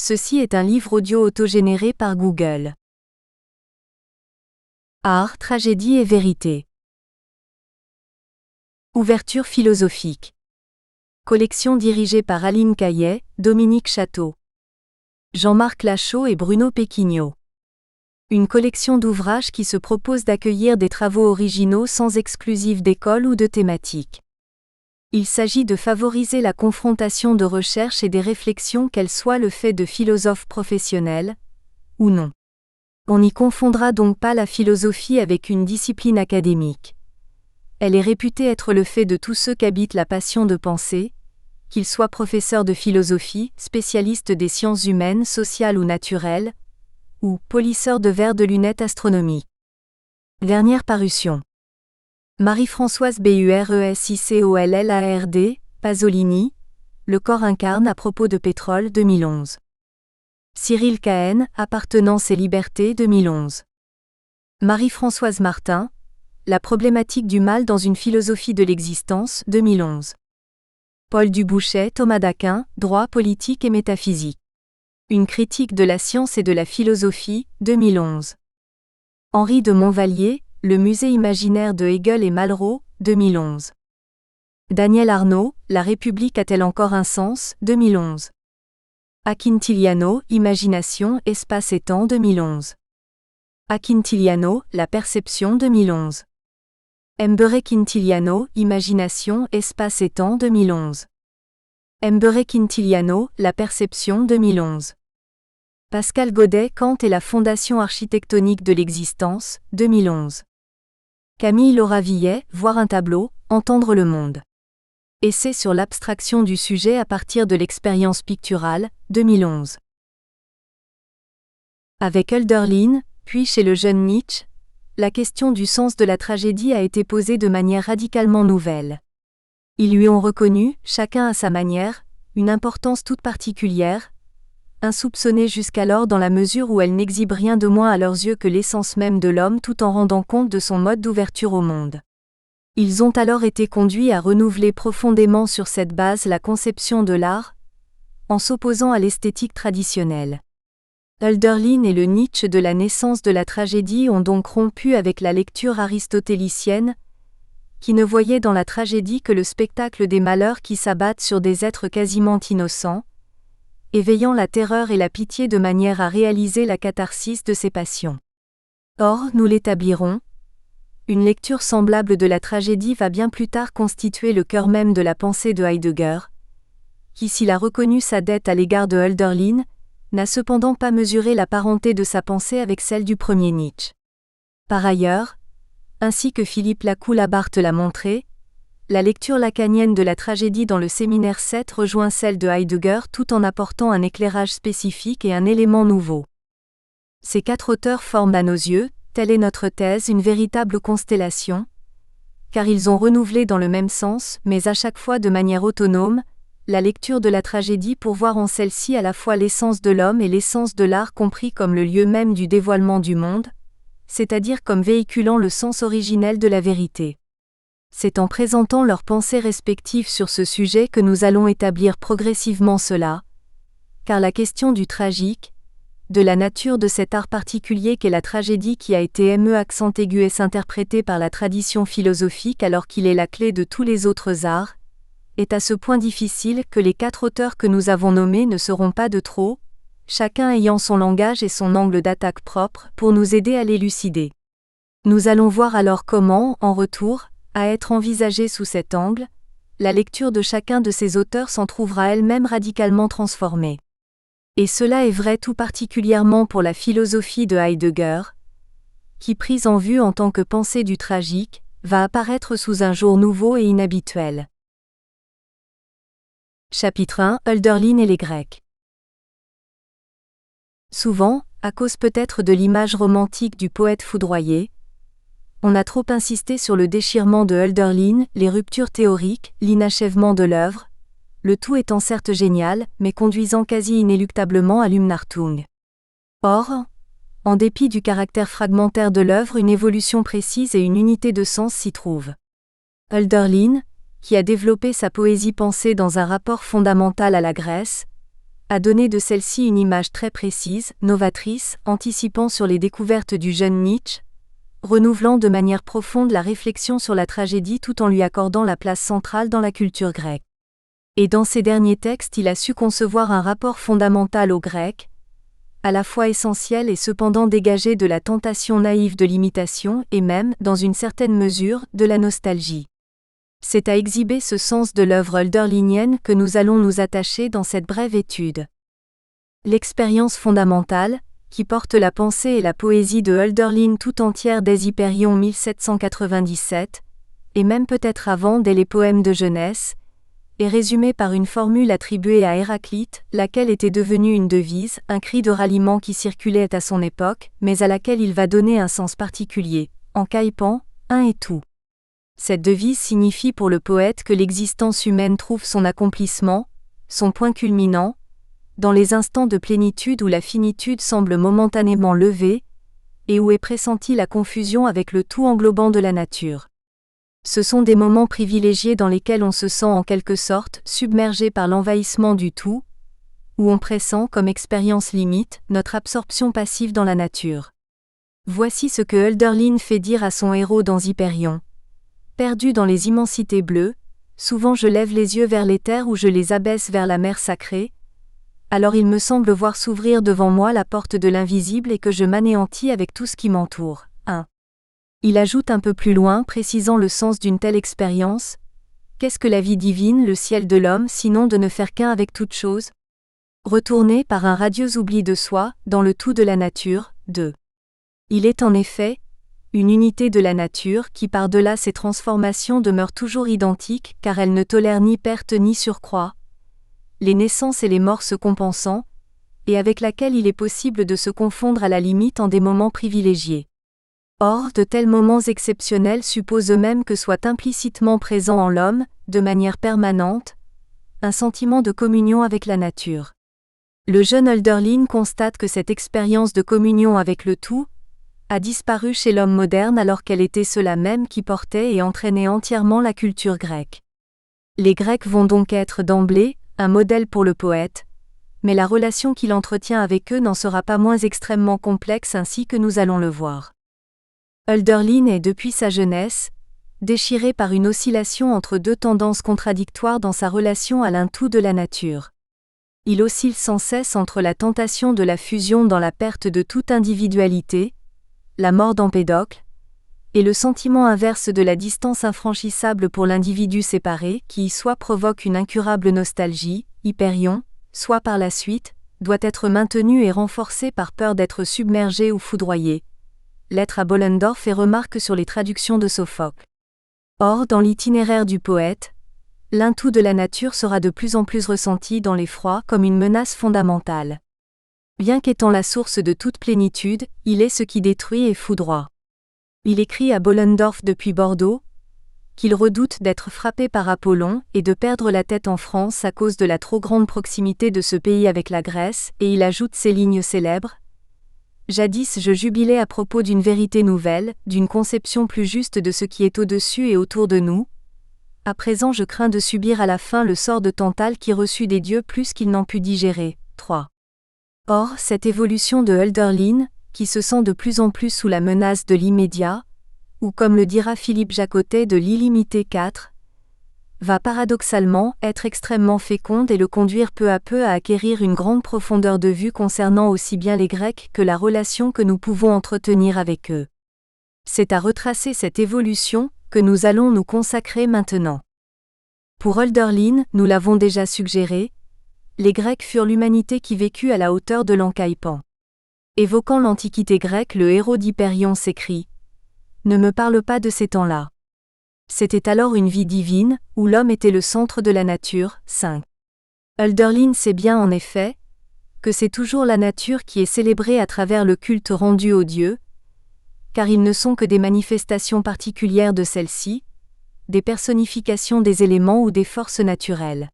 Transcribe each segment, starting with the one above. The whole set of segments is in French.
Ceci est un livre audio autogénéré par Google. Art, tragédie et vérité. Ouverture philosophique. Collection dirigée par Aline Caillet, Dominique Château, Jean-Marc Lachaud et Bruno Péquignot. Une collection d'ouvrages qui se propose d'accueillir des travaux originaux sans exclusive d'école ou de thématique. Il s'agit de favoriser la confrontation de recherche et des réflexions qu'elles soient le fait de philosophes professionnels, ou non. On n'y confondra donc pas la philosophie avec une discipline académique. Elle est réputée être le fait de tous ceux qu'habite la passion de penser, qu'ils soient professeurs de philosophie, spécialistes des sciences humaines, sociales ou naturelles, ou polisseurs de verres de lunettes astronomiques. Dernière parution. Marie-Françoise Buresicollard, Pasolini, Le corps incarne à propos de pétrole 2011. Cyril Cahen, Appartenance et liberté 2011. Marie-Françoise Martin, La problématique du mal dans une philosophie de l'existence 2011. Paul Dubouchet, Thomas d'Aquin, Droit politique et métaphysique. Une critique de la science et de la philosophie 2011. Henri de Montvallier, Le musée imaginaire de Hegel et Malraux, 2011. Daniel Arnaud, La République a-t-elle encore un sens, 2011. Quintiliano, Imagination, espace et temps, 2011. Quintiliano, La perception, 2011. Mbere-Quintiliano, Imagination, espace et temps, 2011. Mbere-Quintiliano, La perception, 2011. Pascal Godet, Kant et la fondation architectonique de l'existence, 2011. Camille Laura Villet, Voir un tableau, entendre le monde. Essai sur l'abstraction du sujet à partir de l'expérience picturale, 2011. Avec Hölderlin, puis chez le jeune Nietzsche, la question du sens de la tragédie a été posée de manière radicalement nouvelle. Ils lui ont reconnu, chacun à sa manière, une importance toute particulière, insoupçonnée jusqu'alors dans la mesure où elle n'exhibe rien de moins à leurs yeux que l'essence même de l'homme tout en rendant compte de son mode d'ouverture au monde. Ils ont alors été conduits à renouveler profondément sur cette base la conception de l'art, en s'opposant à l'esthétique traditionnelle. Hölderlin et le Nietzsche de la naissance de la tragédie ont donc rompu avec la lecture aristotélicienne, qui ne voyait dans la tragédie que le spectacle des malheurs qui s'abattent sur des êtres quasiment innocents, éveillant la terreur et la pitié de manière à réaliser la catharsis de ces passions. Or, nous l'établirons, une lecture semblable de la tragédie va bien plus tard constituer le cœur même de la pensée de Heidegger, qui s'il a reconnu sa dette à l'égard de Hölderlin, n'a cependant pas mesuré la parenté de sa pensée avec celle du premier Nietzsche. Par ailleurs, ainsi que Philippe Lacoue-Labarthe l'a montré, la lecture lacanienne de la tragédie dans le séminaire 7 rejoint celle de Heidegger tout en apportant un éclairage spécifique et un élément nouveau. Ces quatre auteurs forment à nos yeux, telle est notre thèse, une véritable constellation, car ils ont renouvelé dans le même sens, mais à chaque fois de manière autonome, la lecture de la tragédie pour voir en celle-ci à la fois l'essence de l'homme et l'essence de l'art compris comme le lieu même du dévoilement du monde, c'est-à-dire comme véhiculant le sens originel de la vérité. C'est en présentant leurs pensées respectives sur ce sujet que nous allons établir progressivement cela, car la question du tragique, de la nature de cet art particulier qu'est la tragédie qui a été s'interprétée par la tradition philosophique alors qu'il est la clé de tous les autres arts, est à ce point difficile que les quatre auteurs que nous avons nommés ne seront pas de trop, chacun ayant son langage et son angle d'attaque propre pour nous aider à l'élucider. Nous allons voir alors comment, en retour, à être envisagée sous cet angle, la lecture de chacun de ces auteurs s'en trouvera elle-même radicalement transformée. Et cela est vrai tout particulièrement pour la philosophie de Heidegger, qui prise en vue en tant que pensée du tragique, va apparaître sous un jour nouveau et inhabituel. Chapitre 1 Hölderlin et les Grecs. Souvent, à cause peut-être de l'image romantique du poète foudroyé, on a trop insisté sur le déchirement de Hölderlin, les ruptures théoriques, l'inachèvement de l'œuvre, le tout étant certes génial, mais conduisant quasi inéluctablement à l'Umnachtung. Or, en dépit du caractère fragmentaire de l'œuvre, une évolution précise et une unité de sens s'y trouvent. Hölderlin, qui a développé sa poésie pensée dans un rapport fondamental à la Grèce, a donné de celle-ci une image très précise, novatrice, anticipant sur les découvertes du jeune Nietzsche, renouvelant de manière profonde la réflexion sur la tragédie tout en lui accordant la place centrale dans la culture grecque. Et dans ses derniers textes, il a su concevoir un rapport fondamental au grec, à la fois essentiel et cependant dégagé de la tentation naïve de l'imitation et même, dans une certaine mesure, de la nostalgie. C'est à exhiber ce sens de l'œuvre hölderlinienne que nous allons nous attacher dans cette brève étude. L'expérience fondamentale, qui porte la pensée et la poésie de Hölderlin tout entière dès Hyperion 1797, et même peut-être avant dès les poèmes de jeunesse, est résumée par une formule attribuée à Héraclite, laquelle était devenue une devise, un cri de ralliement qui circulait à son époque, mais à laquelle il va donner un sens particulier, en caïpan, un et tout. Cette devise signifie pour le poète que l'existence humaine trouve son accomplissement, son point culminant, dans les instants de plénitude où la finitude semble momentanément levée, et où est pressentie la confusion avec le tout englobant de la nature. Ce sont des moments privilégiés dans lesquels on se sent en quelque sorte submergé par l'envahissement du tout, où on pressent comme expérience limite notre absorption passive dans la nature. Voici ce que Hölderlin fait dire à son héros dans Hyperion. Perdu dans les immensités bleues, souvent je lève les yeux vers les terres ou je les abaisse vers la mer sacrée, alors il me semble voir s'ouvrir devant moi la porte de l'invisible et que je m'anéantis avec tout ce qui m'entoure. 1. Il ajoute un peu plus loin, précisant le sens d'une telle expérience. Qu'est-ce que la vie divine, le ciel de l'homme, sinon de ne faire qu'un avec toute chose ? Retourner par un radieux oubli de soi, dans le tout de la nature. 2. Il est en effet une unité de la nature qui par-delà ses transformations demeure toujours identique car elle ne tolère ni perte ni surcroît, les naissances et les morts se compensant, et avec laquelle il est possible de se confondre à la limite en des moments privilégiés. Or, de tels moments exceptionnels supposent eux-mêmes que soit implicitement présent en l'homme, de manière permanente, un sentiment de communion avec la nature. Le jeune Hölderlin constate que cette expérience de communion avec le tout a disparu chez l'homme moderne alors qu'elle était cela même qui portait et entraînait entièrement la culture grecque. Les Grecs vont donc être d'emblée un modèle pour le poète, mais la relation qu'il entretient avec eux n'en sera pas moins extrêmement complexe ainsi que nous allons le voir. Hölderlin est depuis sa jeunesse déchiré par une oscillation entre deux tendances contradictoires dans sa relation à l'un tout de la nature. Il oscille sans cesse entre la tentation de la fusion dans la perte de toute individualité, la mort d'Empédocle, et le sentiment inverse de la distance infranchissable pour l'individu séparé qui soit provoque une incurable nostalgie, Hyperion, soit par la suite, doit être maintenu et renforcé par peur d'être submergé ou foudroyé. Lettre à Bollendorf et remarque sur les traductions de Sophocle. Or, dans l'itinéraire du poète, l'un tout de la nature sera de plus en plus ressenti dans l'effroi comme une menace fondamentale. Bien qu'étant la source de toute plénitude, il est ce qui détruit et foudroie. Il écrit à Bollendorf depuis Bordeaux qu'il redoute d'être frappé par Apollon et de perdre la tête en France à cause de la trop grande proximité de ce pays avec la Grèce, et il ajoute ces lignes célèbres. Jadis je jubilais à propos d'une vérité nouvelle, d'une conception plus juste de ce qui est au-dessus et autour de nous. À présent je crains de subir à la fin le sort de Tantale qui reçut des dieux plus qu'il n'en put digérer. 3. Or, cette évolution de Hölderlin, qui se sent de plus en plus sous la menace de l'immédiat, ou comme le dira Philippe Jacotet de l'illimité 4, va paradoxalement être extrêmement féconde et le conduire peu à peu à acquérir une grande profondeur de vue concernant aussi bien les Grecs que la relation que nous pouvons entretenir avec eux. C'est à retracer cette évolution que nous allons nous consacrer maintenant. Pour Hölderlin, nous l'avons déjà suggéré, les Grecs furent l'humanité qui vécut à la hauteur de l'Encaïpan. Évoquant l'Antiquité grecque, le héros d'Hyperion s'écrie « Ne me parle pas de ces temps-là. » C'était alors une vie divine, où l'homme était le centre de la nature. 5. Hölderlin sait bien en effet que c'est toujours la nature qui est célébrée à travers le culte rendu aux dieux, car ils ne sont que des manifestations particulières de celle-ci, des personnifications des éléments ou des forces naturelles.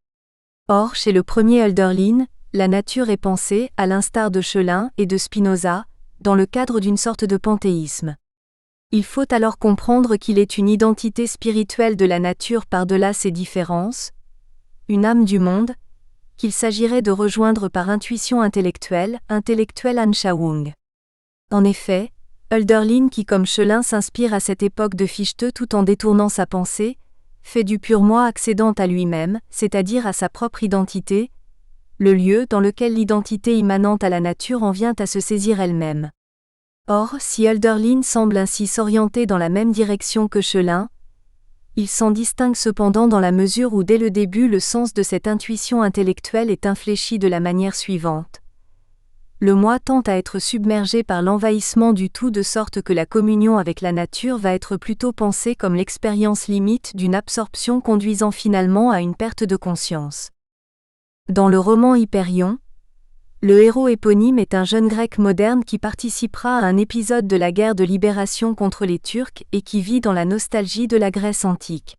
Or, chez le premier Hölderlin, la nature est pensée, à l'instar de Schelin et de Spinoza, dans le cadre d'une sorte de panthéisme. Il faut alors comprendre qu'il est une identité spirituelle de la nature par-delà ses différences, une âme du monde, qu'il s'agirait de rejoindre par intuition intellectuelle Anschauung. En effet, Hölderlin qui comme Schelin s'inspire à cette époque de Fichte tout en détournant sa pensée, fait du pur moi accédant à lui-même, c'est-à-dire à sa propre identité, le lieu dans lequel l'identité immanente à la nature en vient à se saisir elle-même. Or, si Hölderlin semble ainsi s'orienter dans la même direction que Schelin, il s'en distingue cependant dans la mesure où dès le début le sens de cette intuition intellectuelle est infléchi de la manière suivante. Le moi tend à être submergé par l'envahissement du tout de sorte que la communion avec la nature va être plutôt pensée comme l'expérience limite d'une absorption conduisant finalement à une perte de conscience. Dans le roman Hyperion, le héros éponyme est un jeune grec moderne qui participera à un épisode de la guerre de libération contre les Turcs et qui vit dans la nostalgie de la Grèce antique.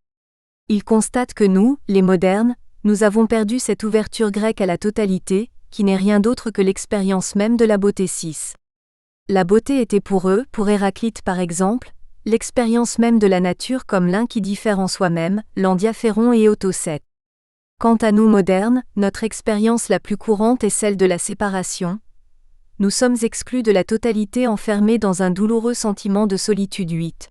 Il constate que nous, les modernes, nous avons perdu cette ouverture grecque à la totalité, qui n'est rien d'autre que l'expérience même de la beauté 6. La beauté était pour eux, pour Héraclite par exemple, l'expérience même de la nature comme l'un qui diffère en soi-même, l'endiaphéron et Autocète. Quant à nous modernes, notre expérience la plus courante est celle de la séparation. Nous sommes exclus de la totalité enfermés dans un douloureux sentiment de solitude 8.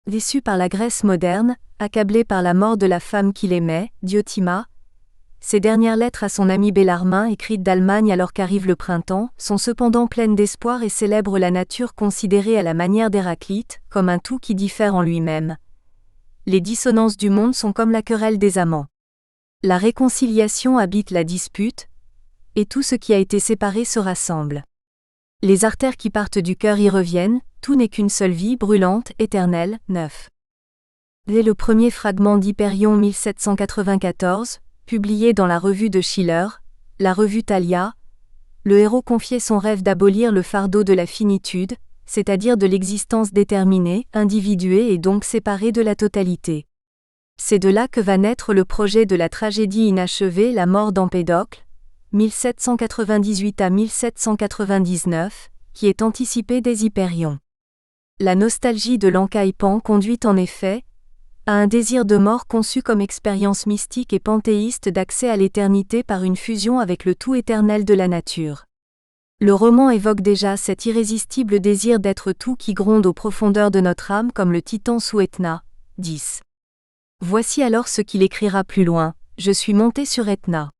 Déçu par la Grèce moderne, accablé par la mort de la femme qu'il aimait, Diotima, ses dernières lettres à son ami Bellarmin écrites d'Allemagne alors qu'arrive le printemps, sont cependant pleines d'espoir et célèbrent la nature considérée à la manière d'Héraclite, comme un tout qui diffère en lui-même. Les dissonances du monde sont comme la querelle des amants. La réconciliation habite la dispute, et tout ce qui a été séparé se rassemble. Les artères qui partent du cœur y reviennent, tout n'est qu'une seule vie brûlante, éternelle, 9. Dès le premier fragment d'Hyperion 1794, publié dans la revue de Schiller, la revue Thalia, le héros confiait son rêve d'abolir le fardeau de la finitude, c'est-à-dire de l'existence déterminée, individuée et donc séparée de la totalité. C'est de là que va naître le projet de la tragédie inachevée La mort d'Empédocle, 1798 à 1799, qui est anticipée dès Hyperion. La nostalgie de l'encaïpan conduit en effet à un désir de mort conçu comme expérience mystique et panthéiste d'accès à l'éternité par une fusion avec le tout éternel de la nature. Le roman évoque déjà cet irrésistible désir d'être tout qui gronde aux profondeurs de notre âme comme le titan sous Etna, 10. Voici alors ce qu'il écrira plus loin, « Je suis monté sur Etna.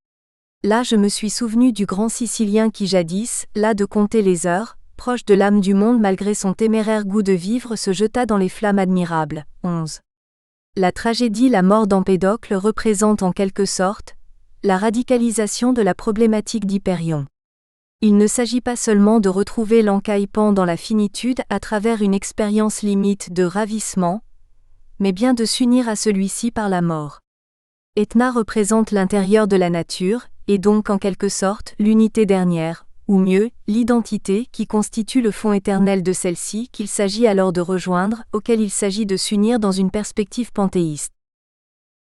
Là je me suis souvenu du grand Sicilien qui jadis, là de compter les heures, proche de l'âme du monde malgré son téméraire goût de vivre se jeta dans les flammes admirables. 11. La tragédie La mort d'Empédocle représente en quelque sorte la radicalisation de la problématique d'Hyperion. Il ne s'agit pas seulement de retrouver l'encaïpan dans la finitude à travers une expérience limite de ravissement, mais bien de s'unir à celui-ci par la mort. Etna représente l'intérieur de la nature, et donc en quelque sorte l'unité dernière, ou mieux, l'identité qui constitue le fond éternel de celle-ci qu'il s'agit alors de rejoindre, auquel il s'agit de s'unir dans une perspective panthéiste.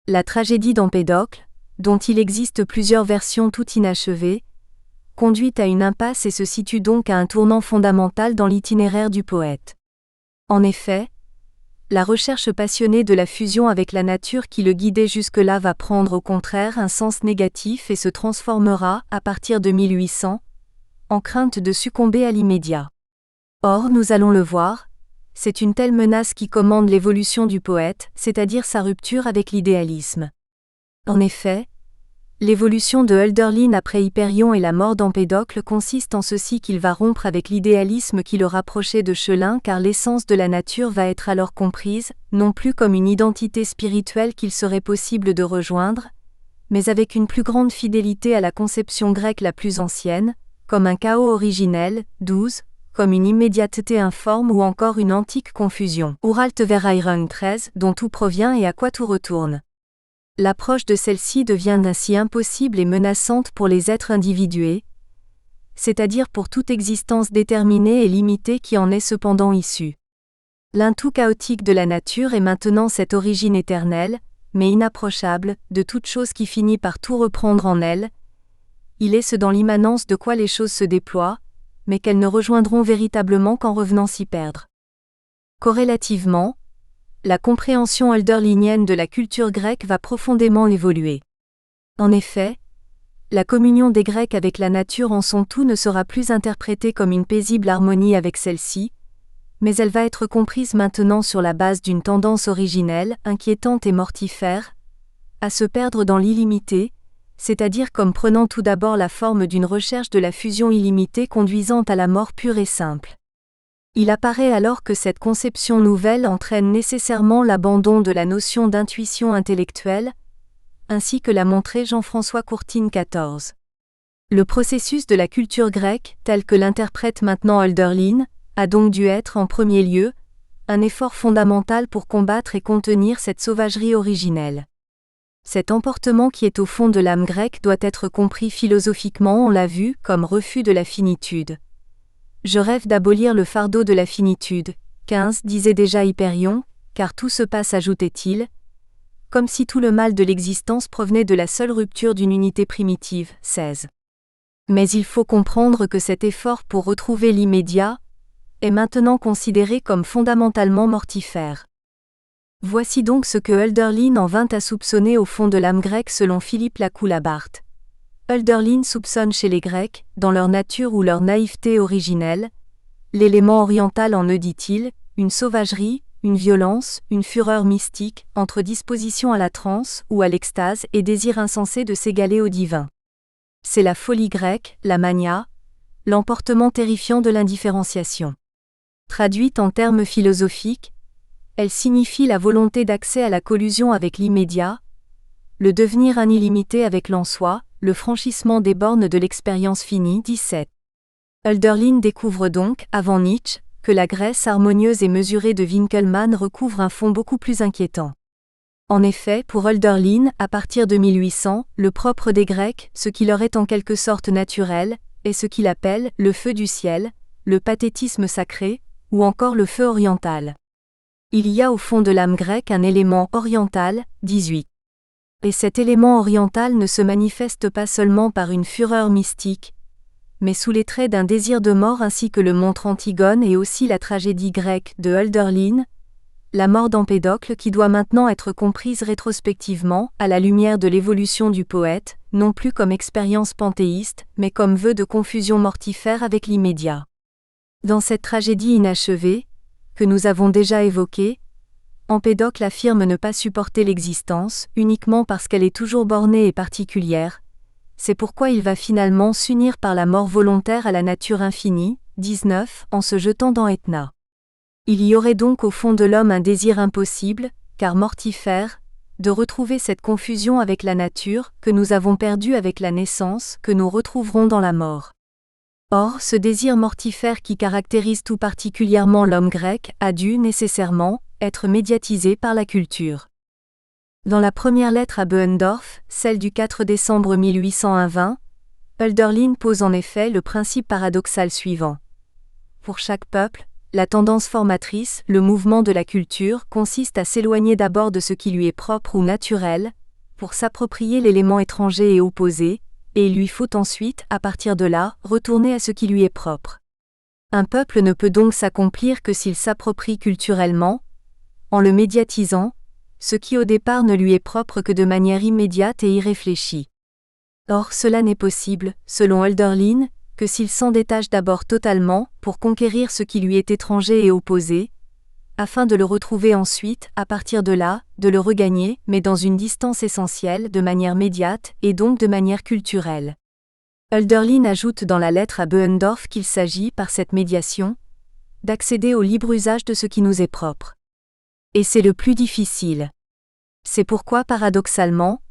La tragédie d'Empédocle, dont il existe plusieurs versions toutes inachevées, conduit à une impasse et se situe donc à un tournant fondamental dans l'itinéraire du poète. En effet, la recherche passionnée de la fusion avec la nature qui le guidait jusque-là va prendre au contraire un sens négatif et se transformera, à partir de 1800, en crainte de succomber à l'immédiat. Or, nous allons le voir, c'est une telle menace qui commande l'évolution du poète, c'est-à-dire sa rupture avec l'idéalisme. En effet, l'évolution de Hölderlin après Hyperion et la mort d'Empédocle consiste en ceci qu'il va rompre avec l'idéalisme qui le rapprochait de Schelin car l'essence de la nature va être alors comprise, non plus comme une identité spirituelle qu'il serait possible de rejoindre, mais avec une plus grande fidélité à la conception grecque la plus ancienne, comme un chaos originel, 12, comme une immédiateté informe ou encore une antique confusion. Uraltverheirung 13, dont tout provient et à quoi tout retourne. L'approche de celle-ci devient ainsi impossible et menaçante pour les êtres individués, c'est-à-dire pour toute existence déterminée et limitée qui en est cependant issue. L'un tout chaotique de la nature est maintenant cette origine éternelle, mais inapprochable, de toute chose qui finit par tout reprendre en elle. Il est ce dans l'immanence de quoi les choses se déploient, mais qu'elles ne rejoindront véritablement qu'en revenant s'y perdre. Corrélativement, la compréhension hölderlinienne de la culture grecque va profondément évoluer. En effet, la communion des Grecs avec la nature en son tout ne sera plus interprétée comme une paisible harmonie avec celle-ci, mais elle va être comprise maintenant sur la base d'une tendance originelle, inquiétante et mortifère, à se perdre dans l'illimité, c'est-à-dire comme prenant tout d'abord la forme d'une recherche de la fusion illimitée conduisant à la mort pure et simple. Il apparaît alors que cette conception nouvelle entraîne nécessairement l'abandon de la notion d'intuition intellectuelle, ainsi que l'a montré Jean-François Courtine XIV. Le processus de la culture grecque, tel que l'interprète maintenant Hölderlin, a donc dû être, en premier lieu, un effort fondamental pour combattre et contenir cette sauvagerie originelle. Cet emportement qui est au fond de l'âme grecque doit être compris philosophiquement, on l'a vu, comme refus de la finitude. Je rêve d'abolir le fardeau de la finitude, 15 disait déjà Hypérion, car tout se passe, ajoutait-il, comme si tout le mal de l'existence provenait de la seule rupture d'une unité primitive, 16. Mais il faut comprendre que cet effort pour retrouver l'immédiat est maintenant considéré comme fondamentalement mortifère. Voici donc ce que Hölderlin en vint à soupçonner au fond de l'âme grecque selon Philippe Lacoue-Labarthe. Hölderlin soupçonne chez les Grecs, dans leur nature ou leur naïveté originelle, l'élément oriental en eux, dit-il, une sauvagerie, une violence, une fureur mystique, entre disposition à la transe ou à l'extase et désir insensé de s'égaler au divin. C'est la folie grecque, la mania, l'emportement terrifiant de l'indifférenciation. Traduite en termes philosophiques, elle signifie la volonté d'accès à la collusion avec l'immédiat, le devenir un illimité avec l'en-soi, le franchissement des bornes de l'expérience finie. 17. Hölderlin découvre donc, avant Nietzsche, que la Grèce harmonieuse et mesurée de Winckelmann recouvre un fond beaucoup plus inquiétant. En effet, pour Hölderlin, à partir de 1800, le propre des Grecs, ce qui leur est en quelque sorte naturel, est ce qu'il appelle le feu du ciel, le pathétisme sacré, ou encore le feu oriental. Il y a au fond de l'âme grecque un élément oriental, 18. Et cet élément oriental ne se manifeste pas seulement par une fureur mystique, mais sous les traits d'un désir de mort ainsi que le montre Antigone et aussi la tragédie grecque de Hölderlin, la mort d'Empédocle qui doit maintenant être comprise rétrospectivement, à la lumière de l'évolution du poète, non plus comme expérience panthéiste, mais comme vœu de confusion mortifère avec l'immédiat. Dans cette tragédie inachevée, que nous avons déjà évoquée, Empédocle affirme ne pas supporter l'existence, uniquement parce qu'elle est toujours bornée et particulière. C'est pourquoi il va finalement s'unir par la mort volontaire à la nature infinie, 19, en se jetant dans Etna. Il y aurait donc au fond de l'homme un désir impossible, car mortifère, de retrouver cette confusion avec la nature, que nous avons perdue avec la naissance, que nous retrouverons dans la mort. Or, ce désir mortifère qui caractérise tout particulièrement l'homme grec a dû, nécessairement, être médiatisé par la culture. Dans la première lettre à Böhendorf, celle du 4 décembre 1820, Hölderlin pose en effet le principe paradoxal suivant. Pour chaque peuple, la tendance formatrice, le mouvement de la culture, consiste à s'éloigner d'abord de ce qui lui est propre ou naturel, pour s'approprier l'élément étranger et opposé, et il lui faut ensuite, à partir de là, retourner à ce qui lui est propre. Un peuple ne peut donc s'accomplir que s'il s'approprie culturellement, en le médiatisant, ce qui au départ ne lui est propre que de manière immédiate et irréfléchie. Or cela n'est possible, selon Hölderlin, que s'il s'en détache d'abord totalement, pour conquérir ce qui lui est étranger et opposé, afin de le retrouver ensuite, à partir de là, de le regagner, mais dans une distance essentielle, de manière médiate, et donc de manière culturelle. Hölderlin ajoute dans la lettre à Böhendorf qu'il s'agit, par cette médiation, d'accéder au libre usage de ce qui nous est propre. Et c'est le plus difficile. C'est pourquoi, paradoxalement,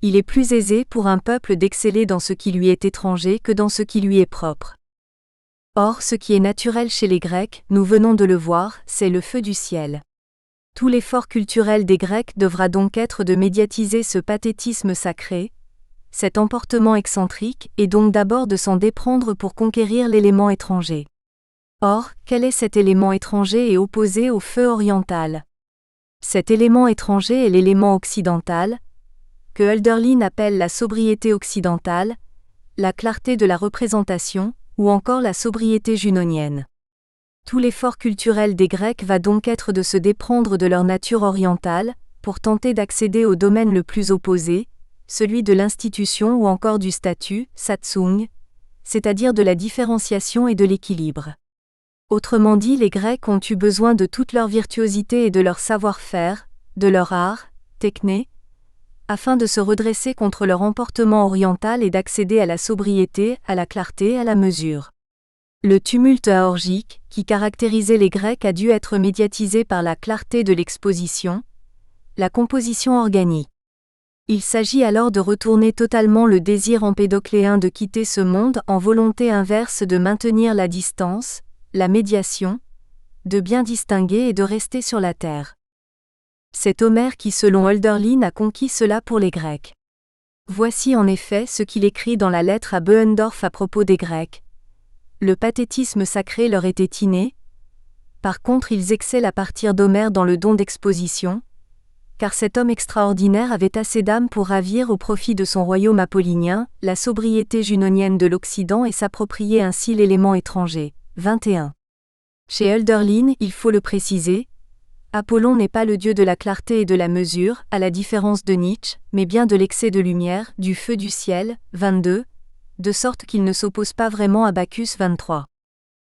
il est plus aisé pour un peuple d'exceller dans ce qui lui est étranger que dans ce qui lui est propre. Or, ce qui est naturel chez les Grecs, nous venons de le voir, c'est le feu du ciel. Tout l'effort culturel des Grecs devra donc être de médiatiser ce pathétisme sacré, cet emportement excentrique, et donc d'abord de s'en déprendre pour conquérir l'élément étranger. Or, quel est cet élément étranger et opposé au feu oriental ? Cet élément étranger est l'élément occidental, que Hölderlin appelle la sobriété occidentale, la clarté de la représentation, ou encore la sobriété junonienne. Tout l'effort culturel des Grecs va donc être de se déprendre de leur nature orientale, pour tenter d'accéder au domaine le plus opposé, celui de l'institution ou encore du statut, satsung, c'est-à-dire de la différenciation et de l'équilibre. Autrement dit, les Grecs ont eu besoin de toute leur virtuosité et de leur savoir-faire, de leur art, techné, afin de se redresser contre leur emportement oriental et d'accéder à la sobriété, à la clarté, à la mesure. Le tumulte aorgique, qui caractérisait les Grecs, a dû être médiatisé par la clarté de l'exposition, la composition organique. Il s'agit alors de retourner totalement le désir empédocléen de quitter ce monde en volonté inverse de maintenir la distance, la médiation, de bien distinguer et de rester sur la terre. C'est Homère qui, selon Hölderlin, a conquis cela pour les Grecs. Voici en effet ce qu'il écrit dans la lettre à Boehendorf à propos des Grecs. Le pathétisme sacré leur était inné. Par contre, ils excellent à partir d'Homère dans le don d'exposition, car cet homme extraordinaire avait assez d'âme pour ravir au profit de son royaume apollinien la sobriété junonienne de l'Occident et s'approprier ainsi l'élément étranger. 21. Chez Hölderlin, il faut le préciser, Apollon n'est pas le dieu de la clarté et de la mesure, à la différence de Nietzsche, mais bien de l'excès de lumière, du feu du ciel. 22. De sorte qu'il ne s'oppose pas vraiment à Bacchus. 23.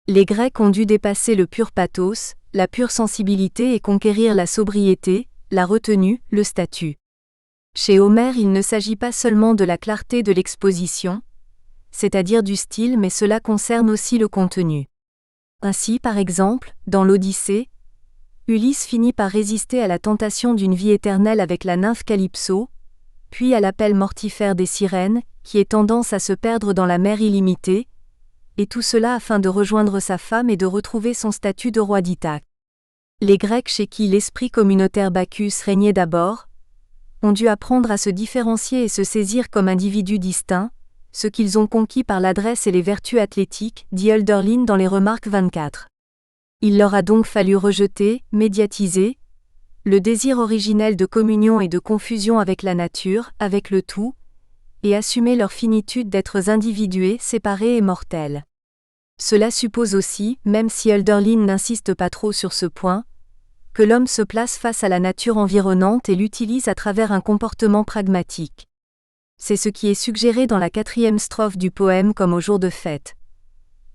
Les Grecs ont dû dépasser le pur pathos, la pure sensibilité et conquérir la sobriété, la retenue, le statut. Chez Homère, il ne s'agit pas seulement de la clarté de l'exposition, c'est-à-dire du style, mais cela concerne aussi le contenu. Ainsi, par exemple, dans l'Odyssée, Ulysse finit par résister à la tentation d'une vie éternelle avec la nymphe Calypso, puis à l'appel mortifère des sirènes, qui est tendance à se perdre dans la mer illimitée, et tout cela afin de rejoindre sa femme et de retrouver son statut de roi d'Ithaque. Les Grecs chez qui l'esprit communautaire Bacchus régnait d'abord, ont dû apprendre à se différencier et se saisir comme individus distincts, ce qu'ils ont conquis par l'adresse et les vertus athlétiques, dit Hölderlin dans les Remarques 24. Il leur a donc fallu rejeter, médiatiser, le désir originel de communion et de confusion avec la nature, avec le tout, et assumer leur finitude d'êtres individués, séparés et mortels. Cela suppose aussi, même si Hölderlin n'insiste pas trop sur ce point, que l'homme se place face à la nature environnante et l'utilise à travers un comportement pragmatique. C'est ce qui est suggéré dans la 4e strophe du poème comme au jour de fête.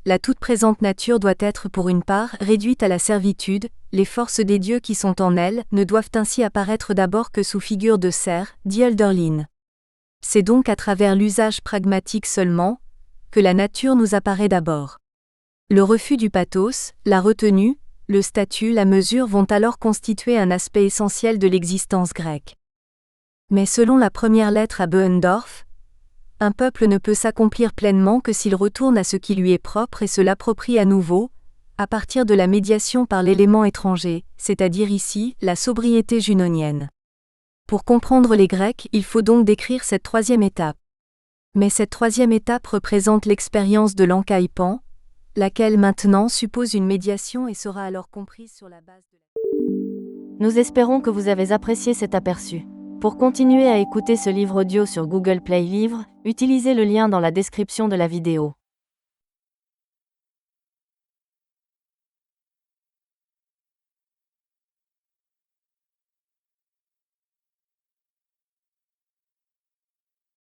La toute présente nature doit être pour une part réduite à la servitude, les forces des dieux qui sont en elle ne doivent ainsi apparaître d'abord que sous figure de cerf, dit Hölderlin. C'est donc à travers l'usage pragmatique seulement, que la nature nous apparaît d'abord. Le refus du pathos, la retenue, le statut, la mesure vont alors constituer un aspect essentiel de l'existence grecque. Mais selon la première lettre à Boehendorf, un peuple ne peut s'accomplir pleinement que s'il retourne à ce qui lui est propre et se l'approprie à nouveau, à partir de la médiation par l'élément étranger, c'est-à-dire ici, la sobriété junonienne. Pour comprendre les Grecs, il faut donc décrire cette troisième étape. Mais cette troisième étape représente l'expérience de l'encaïpan, laquelle maintenant suppose une médiation et sera alors comprise sur la base de la... Nous espérons que vous avez apprécié cet aperçu. Pour continuer à écouter ce livre audio sur Google Play Livres, utilisez le lien dans la description de la vidéo.